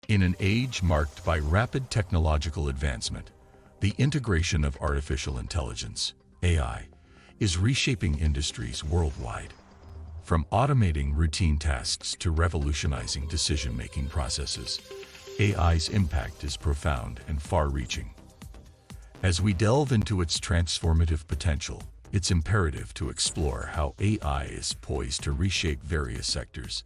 In an age marked by rapid technological advancement, the integration of artificial intelligence, AI, is reshaping industries worldwide. From automating routine tasks to revolutionizing decision-making processes, AI's impact is profound and far-reaching. As we delve into its transformative potential, it's imperative to explore how AI is poised to reshape various sectors,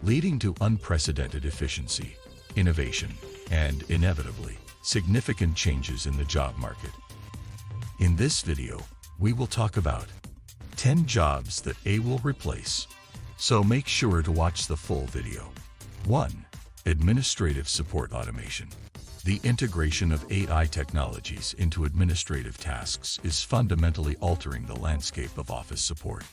leading to unprecedented efficiency, innovation, and, inevitably, significant changes in the job market. In this video, we will talk about 10 jobs that AI will replace. So make sure to watch the full video. 1. Administrative support automation. The integration of AI technologies into administrative tasks is fundamentally altering the landscape of office support.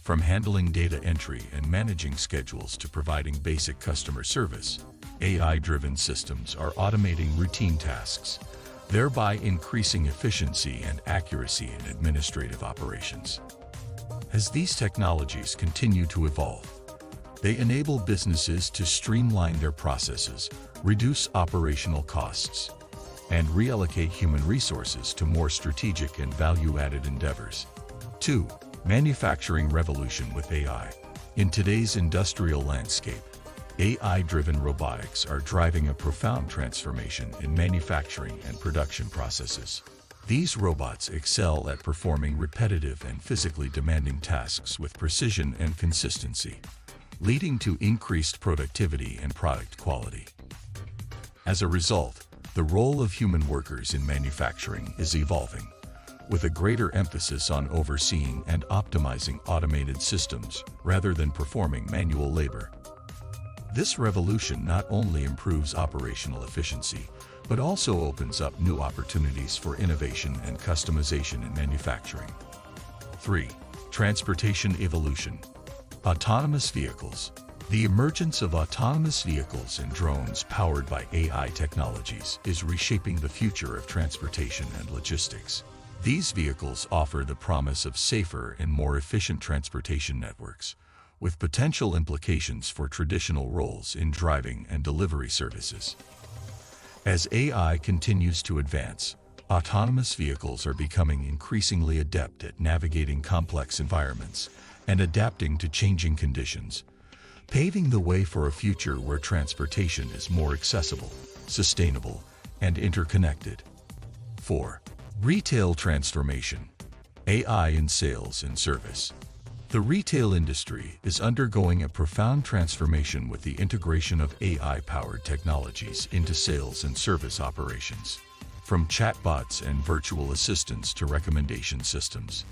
From handling data entry and managing schedules to providing basic customer service, AI-driven systems are automating routine tasks, thereby increasing efficiency and accuracy in administrative operations. As these technologies continue to evolve, they enable businesses to streamline their processes, reduce operational costs, and reallocate human resources to more strategic and value-added endeavors. 2. Manufacturing revolution with AI. In today's industrial landscape, AI-driven robotics are driving a profound transformation in manufacturing and production processes. These robots excel at performing repetitive and physically demanding tasks with precision and consistency, leading to increased productivity and product quality. As a result, the role of human workers in manufacturing is evolving, with a greater emphasis on overseeing and optimizing automated systems rather than performing manual labor. This revolution not only improves operational efficiency, but also opens up new opportunities for innovation and customization in manufacturing. 3. Transportation evolution. Autonomous vehicles. The emergence of autonomous vehicles and drones powered by AI technologies is reshaping the future of transportation and logistics. These vehicles offer the promise of safer and more efficient transportation networks, with potential implications for traditional roles in driving and delivery services. As AI continues to advance, autonomous vehicles are becoming increasingly adept at navigating complex environments and adapting to changing conditions, paving the way for a future where transportation is more accessible, sustainable, and interconnected. 4. Retail transformation. AI in sales and service. The retail industry is undergoing a profound transformation with the integration of AI-powered technologies into sales and service operations. From chatbots and virtual assistants to recommendation systems,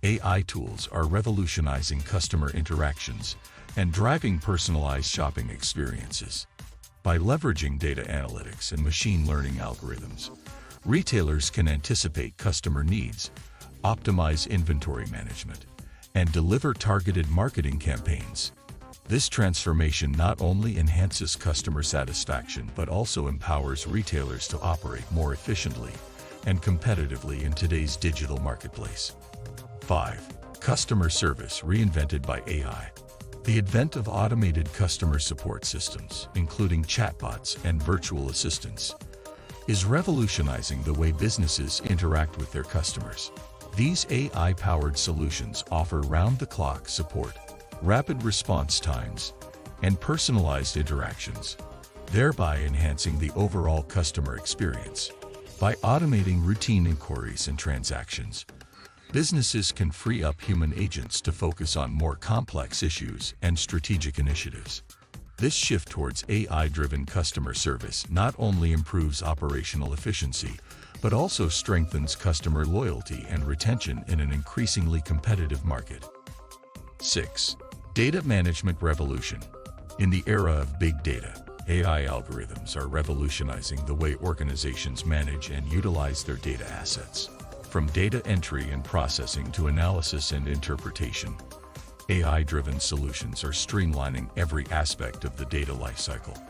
AI tools are revolutionizing customer interactions and driving personalized shopping experiences. By leveraging data analytics and machine learning algorithms, retailers can anticipate customer needs, optimize inventory management, and deliver targeted marketing campaigns. This transformation not only enhances customer satisfaction but also empowers retailers to operate more efficiently and competitively in today's digital marketplace. 5. Customer service reinvented by AI. The advent of automated customer support systems, including chatbots and virtual assistants, is revolutionizing the way businesses interact with their customers. These AI-powered solutions offer round-the-clock support, rapid response times, and personalized interactions, thereby enhancing the overall customer experience. By automating routine inquiries and transactions, businesses can free up human agents to focus on more complex issues and strategic initiatives. This shift towards AI-driven customer service not only improves operational efficiency, but also strengthens customer loyalty and retention in an increasingly competitive market. 6. Data management revolution. In the era of big data, AI algorithms are revolutionizing the way organizations manage and utilize their data assets. From data entry and processing to analysis and interpretation, AI-driven solutions are streamlining every aspect of the data lifecycle.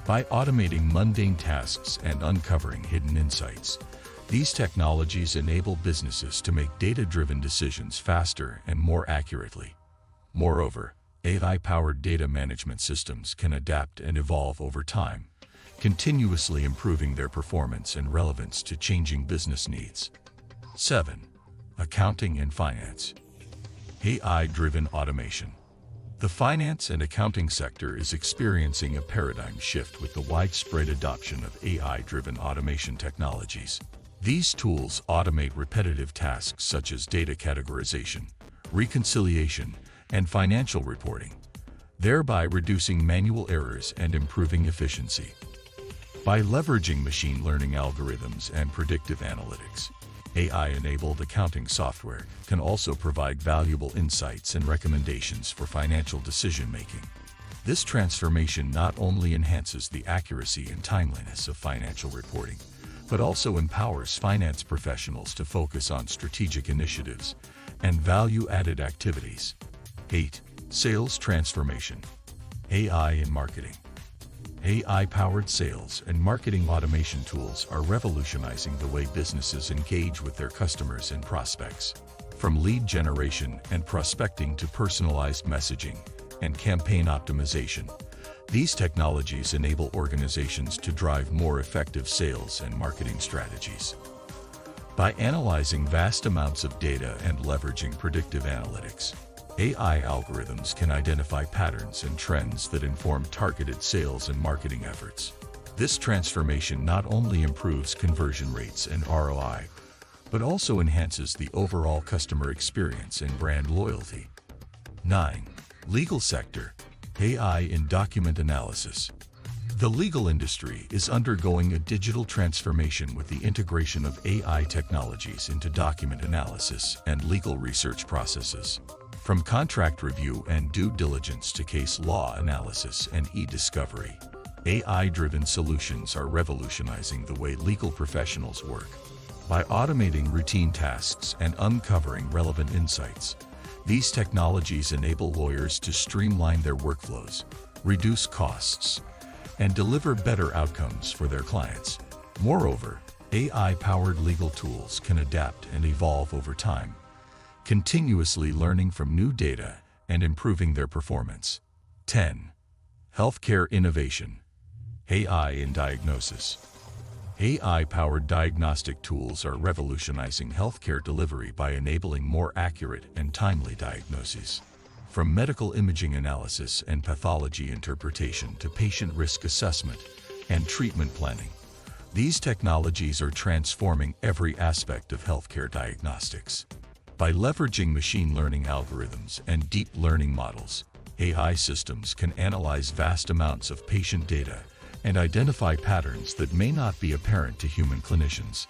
By automating mundane tasks and uncovering hidden insights, these technologies enable businesses to make data-driven decisions faster and more accurately. Moreover, AI-powered data management systems can adapt and evolve over time, continuously improving their performance and relevance to changing business needs. 7. Accounting and finance. AI-driven automation. The finance and accounting sector is experiencing a paradigm shift with the widespread adoption of AI-driven automation technologies. These tools automate repetitive tasks such as data categorization, reconciliation, and financial reporting, thereby reducing manual errors and improving efficiency. By leveraging machine learning algorithms and predictive analytics, AI-enabled accounting software can also provide valuable insights and recommendations for financial decision-making. This transformation not only enhances the accuracy and timeliness of financial reporting, but also empowers finance professionals to focus on strategic initiatives and value-added activities. 8. Sales transformation. AI in marketing. AI-powered sales and marketing automation tools are revolutionizing the way businesses engage with their customers and prospects. From lead generation and prospecting to personalized messaging and campaign optimization, these technologies enable organizations to drive more effective sales and marketing strategies. By analyzing vast amounts of data and leveraging predictive analytics, AI algorithms can identify patterns and trends that inform targeted sales and marketing efforts. This transformation not only improves conversion rates and ROI, but also enhances the overall customer experience and brand loyalty. 9. Legal sector. AI in document analysis. The legal industry is undergoing a digital transformation with the integration of AI technologies into document analysis and legal research processes. From contract review and due diligence to case law analysis and e-discovery, AI-driven solutions are revolutionizing the way legal professionals work. By automating routine tasks and uncovering relevant insights, these technologies enable lawyers to streamline their workflows, reduce costs, and deliver better outcomes for their clients. Moreover, AI-powered legal tools can adapt and evolve over time, continuously learning from new data and improving their performance. 10. Healthcare innovation. AI in diagnosis. AI-powered diagnostic tools are revolutionizing healthcare delivery by enabling more accurate and timely diagnoses. From medical imaging analysis and pathology interpretation to patient risk assessment and treatment planning, these technologies are transforming every aspect of healthcare diagnostics. By leveraging machine learning algorithms and deep learning models, AI systems can analyze vast amounts of patient data and identify patterns that may not be apparent to human clinicians.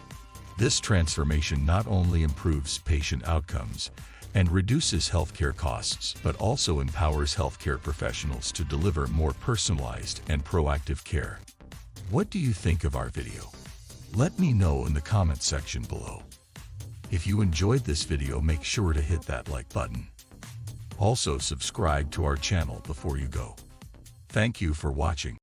This transformation not only improves patient outcomes and reduces healthcare costs, but also empowers healthcare professionals to deliver more personalized and proactive care. What do you think of our video? Let me know in the comment section below. If you enjoyed this video, make sure to hit that like button. Also subscribe to our channel before you go. Thank you for watching.